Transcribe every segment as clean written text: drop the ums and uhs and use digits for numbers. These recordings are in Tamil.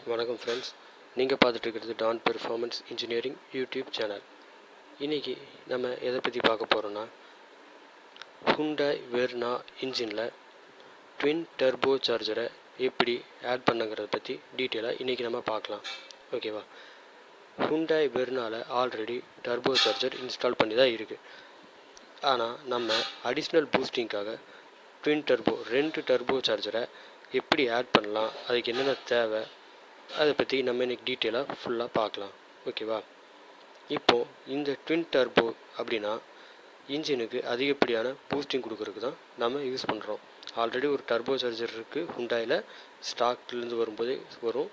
வணக்கம் ஃப்ரெண்ட்ஸ், நீங்கள் பார்த்துட்டு இருக்கிறது Don performance engineering YouTube channel. இன்றைக்கி நம்ம எதை பற்றி பார்க்க போகிறோன்னா, Hyundai Verna இன்ஜினில் ட்வின் டர்போ சார்ஜரை எப்படி ஆட் பண்ணுங்கிறத பற்றி டீட்டெயிலாக இன்றைக்கி நம்ம பார்க்கலாம். ஓகேவா? Hyundai Vernaவில் ஆல்ரெடி டர்போ சார்ஜர் இன்ஸ்டால் பண்ணி தான் இருக்குது. ஆனால் நம்ம அடிஷ்னல் பூஸ்டிங்காக ட்வின் டர்போ 2 டர்போ சார்ஜரை எப்படி ஆட் பண்ணலாம், அதுக்கு என்னென்ன தேவை, அதை பற்றி நம்ம இன்றைக்கி டீட்டெயிலாக ஃபுல்லாக பார்க்கலாம். ஓகேவா? இப்போது இந்த ட்வின் டர்போ அப்படின்னா இன்ஜினுக்கு அதிகப்படியான பூஸ்டிங் கொடுக்கறதுக்கு தான் நம்ம யூஸ் பண்ணுறோம். ஆல்ரெடி ஒரு டர்போ சார்ஜர் இருக்குது Hyundaiயில், ஸ்டாக்லேருந்து வரும்போதே வரும்.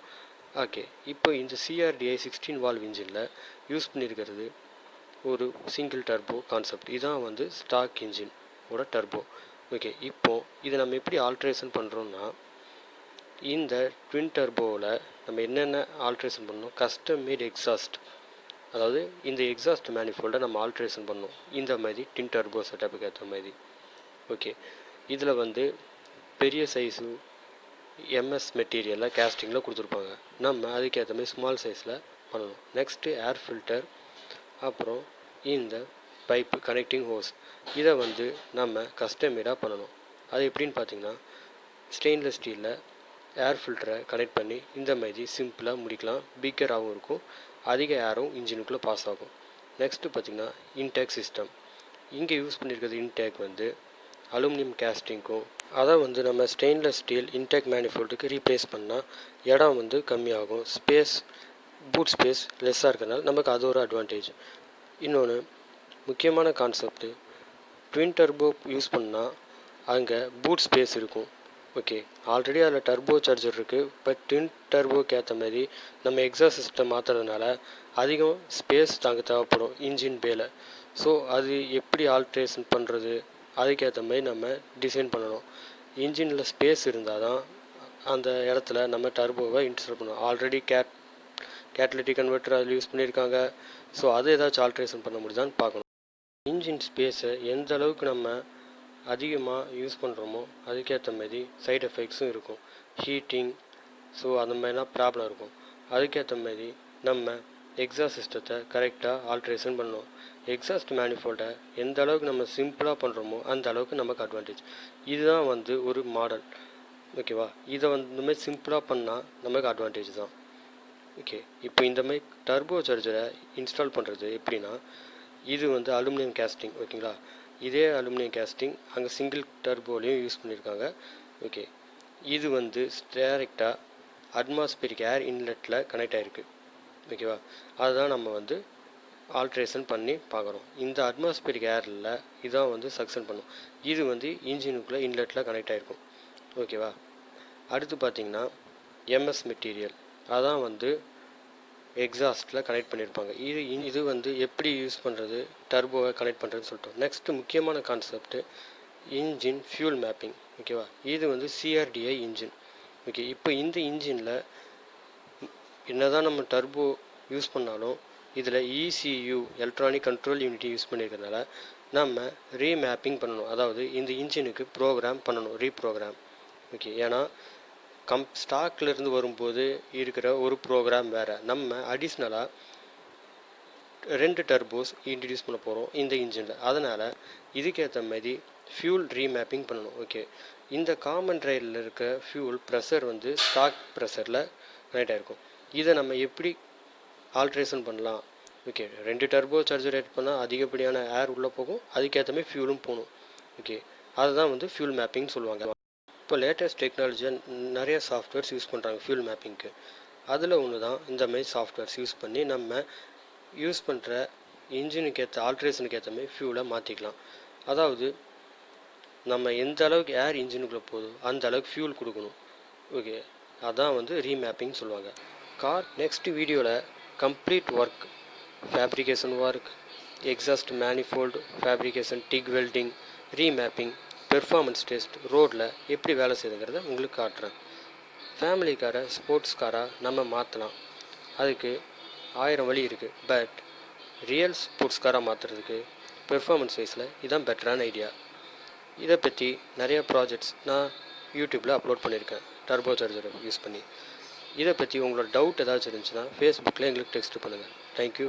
ஓகே, இப்போ இந்த CRDI 16 வால்வ் இன்ஜினில் யூஸ் பண்ணியிருக்கிறது ஒரு சிங்கிள் டர்போ கான்செப்ட். இதுதான் வந்து ஸ்டாக் இன்ஜினோட டர்போ. ஓகே, இப்போது இதை நம்ம எப்படி ஆல்ட்ரேஷன் பண்ணுறோன்னா, இந்த ட்வின் டர்போவில் நம்ம என்னென்ன ஆல்ட்ரேஷன் பண்ணணும், கஸ்டம் மேட் எக்ஸாஸ்ட், அதாவது இந்த எக்ஸாஸ்ட் மேனிஃபோல்டை நம்ம ஆல்ட்ரேஷன் பண்ணணும் இந்த மாதிரி ட்வின் டர்போ செட்டப்புக்கு ஏற்ற மாதிரி. ஓகே, இதில் வந்து பெரிய சைஸு MS மெட்டீரியலில் கேஸ்டிங்கில் கொடுத்துருப்பாங்க. நம்ம அதுக்கேற்ற மாதிரி ஸ்மால் சைஸில் பண்ணணும். நெக்ஸ்ட்டு ஏர் ஃபில்டர், அப்புறம் இந்த பைப்பு கனெக்டிங் ஹோஸ், இதை வந்து நம்ம கஸ்டமேடாக பண்ணணும். அது எப்படின்னு பார்த்தீங்கன்னா, ஸ்டெயின்லெஸ் ஸ்டீலில் ஏர் ஃபில்டரை கனெக்ட் பண்ணி இந்த மாதிரி சிம்பிளாக முடிக்கலாம். பிக்கராகவும் இருக்கும், அதிக ஏரும் இன்ஜினுக்குள்ளே பாஸ் ஆகும். நெக்ஸ்ட்டு பார்த்திங்கன்னா இன்டேக் சிஸ்டம். இங்கே யூஸ் பண்ணியிருக்கிறது இன்டேக் வந்து அலுமினியம் கேஸ்டிங்க்கும், அதை வந்து நம்ம ஸ்டெயின்லெஸ் ஸ்டீல் இன்டேக் மேனிஃபோல்டுக்கு ரீப்ளேஸ் பண்ணால் இடம் வந்து கம்மியாகும், பூட் ஸ்பேஸ் லெஸ்ஸாக இருக்கிறதுனால நமக்கு அது ஒரு அட்வான்டேஜ். இன்னொன்று முக்கியமான கான்செப்ட்டு, ட்வின் டர்போ யூஸ் பண்ணால் அங்கே பூட் ஸ்பேஸ் இருக்கும். ஓகே, ஆல்ரெடி அதில் டர்போ சார்ஜர் இருக்குது. இப்போ ட்வின் டர்போக்கு ஏற்ற மாதிரி நம்ம எக்ஸாஸ்ட் சிஸ்டம் மாற்றுறதுனால அதிகம் ஸ்பேஸ் தாங்க தேவைப்படும் இன்ஜின் பேல. ஸோ அது எப்படி ஆல்ட்ரேஷன் பண்ணுறது, அதுக்கேற்ற மாதிரி நம்ம டிசைன் பண்ணணும். இன்ஜினில் ஸ்பேஸ் இருந்தால் தான் அந்த இடத்துல நம்ம டர்போவை இன்ஸ்டால் பண்ணணும். ஆல்ரெடி கேட்டலிட்டிக் கன்வெர்ட்டர் அதில் யூஸ் பண்ணியிருக்காங்க. ஸோ அது ஏதாச்சும் ஆல்ட்ரேஷன் பண்ண முடியுதான்னு பார்க்கணும். இன்ஜின் ஸ்பேஸை எந்த அளவுக்கு நம்ம அதிகமாக யூஸ் பண்ணுறோமோ அதுக்கேற்ற மாதிரி சைடு எஃபெக்ட்ஸும் இருக்கும், ஹீட்டிங், ஸோ அந்த மாதிரிலாம் ப்ராப்ளம் இருக்கும். அதுக்கேற்ற மாதிரி நம்ம எக்ஸாஸ்ட் சிஸ்டத்தை கரெக்டாக ஆல்ட்ரேஷன் பண்ணணும். எக்ஸாஸ்ட் மேனிஃபோல்டை எந்த அளவுக்கு நம்ம சிம்பிளாக பண்ணுறோமோ அந்த அளவுக்கு நமக்கு அட்வான்டேஜ். இதுதான் வந்து ஒரு மாடல். ஓகேவா? இதை வந்து இந்த மாதிரி சிம்பிளாக பண்ணால் நமக்கு அட்வான்டேஜ் தான். ஓகே, இப்போ இந்த மாதிரி டர்போ சார்ஜரை இன்ஸ்டால் பண்ணுறது எப்படின்னா, இது வந்து அலுமினியம் கேஸ்டிங். ஓகேங்களா? இதே அலுமினியம் கேஸ்டிங் அங்கே சிங்கிள் டர்போலையும் யூஸ் பண்ணியிருக்காங்க. ஓகே, இது வந்து டேரெக்டாக அட்மாஸ்பியரிக் ஏர் இன்லெட்டில் கனெக்ட் ஆகிருக்கு. ஓகேவா? அதுதான் நம்ம வந்து ஆல்ட்ரேஷன் பண்ணி பார்க்குறோம். இந்த அட்மாஸ்பியரிக் ஏரில் இதான் வந்து சக்ஷன் பண்ணும். இது வந்து இன்ஜினுக்குள்ளே இன்லெட்டில் கனெக்ட் ஆகிருக்கும். ஓகேவா? அடுத்து பார்த்திங்கன்னா MS மெட்டீரியல், அதான் வந்து எக்ஸாஸ்ட்டில் கனெக்ட் பண்ணியிருப்பாங்க. இது வந்து எப்படி யூஸ் பண்ணுறது, டர்போவை கனெக்ட் பண்ணுறதுன்னு சொல்லிட்டோம். நெக்ஸ்ட்டு முக்கியமான கான்செப்ட்டு இன்ஜின் ஃபியூல் மேப்பிங். ஓகேவா? இது வந்து CRDI இன்ஜின். ஓகே, இப்போ இந்த இன்ஜினில் என்ன தான் நம்ம டர்போ யூஸ் பண்ணாலும் இதில் ECU எலக்ட்ரானிக் கண்ட்ரோல் யூனிட்டி யூஸ் பண்ணியிருக்கிறதுனால நம்ம ரீமேப்பிங் பண்ணணும். அதாவது இந்த இன்ஜினுக்கு ப்ரோக்ராம் பண்ணணும், ரீப்ரோக்ராம். ஓகே, ஏன்னா ஸ்டாக்லேருந்து வரும்போது இருக்கிற ஒரு ப்ரோக்ராம் வேறு. நம்ம அடிஷ்னலாக 2 டர்போஸ் இன்ட்ரடியூஸ் பண்ண போகிறோம் இந்த இன்ஜினில். அதனால் இதுக்கேற்ற மாதிரி ஃபியூல் ரீமேப்பிங் பண்ணணும். ஓகே, இந்த காமன் ட்ரையலில் இருக்க ஃபியூல் ப்ரெஷர் வந்து ஸ்டாக் ப்ரெஷரில் கனெக்ட் ஆகிருக்கும். இதை நம்ம எப்படி ஆல்ட்ரேஷன் பண்ணலாம்? ஓகே, 2 டர்போ சார்ஜர் ஆட் பண்ணால் அதிகப்படியான ஏர் உள்ளே போகும், அதுக்கேற்ற மாதிரி ஃபியூலும் போகணும். ஓகே, அதுதான் வந்து ஃபியூல் மேப்பிங் சொல்லுவாங்க. இப்போ லேட்டஸ்ட் டெக்னாலஜியாக நிறைய சாஃப்ட்வேர்ஸ் யூஸ் பண்ணுறாங்க ஃபியூல் மேப்பிங்க்கு. அதில் ஒன்று தான் இந்த மாதிரி சாஃப்ட்வேர்ஸ் யூஸ் பண்ணி நம்ம யூஸ் பண்ணுற இன்ஜினுக்கு ஏற்ற ஆல்ட்ரேஷனுக்கு ஏற்ற மாதிரி ஃபியூலை மாற்றிக்கலாம். அதாவது நம்ம எந்த அளவுக்கு ஏர் இன்ஜினுக்குள்ளே போதும் அந்த அளவுக்கு ஃபியூல் கொடுக்கணும். ஓகே, அதான் வந்து ரீமேப்பிங் சொல்லுவாங்க. நெக்ஸ்ட் வீடியோவில் complete work, fabrication work, exhaust manifold fabrication, tick welding, remapping, performance test, ரோடில் எப்படி வேலை செய்யுதுங்கிறத உங்களுக்கு காட்டுறேன். ஃபேமிலி காரை ஸ்போர்ட்ஸ் காராக நம்ம மாற்றலாம், அதுக்கு 1000 வழி இருக்குது. பட் ரியல் ஸ்போர்ட்ஸ் காராக மாற்றுறதுக்கு பெர்ஃபார்மன்ஸ் வைஸில் இதுதான் பெட்டரான ஐடியா. இதை பற்றி நிறைய ப்ராஜெக்ட்ஸ் நான் யூடியூப்பில் அப்லோட் பண்ணியிருக்கேன் டர்போ சார்ஜரை யூஸ் பண்ணி. இதை பற்றி உங்களோட டவுட் ஏதாச்சும் இருந்துச்சுன்னா ஃபேஸ்புக்கில் எங்களுக்கு டெக்ஸ்ட் பண்ணுங்கள். தேங்க்யூ.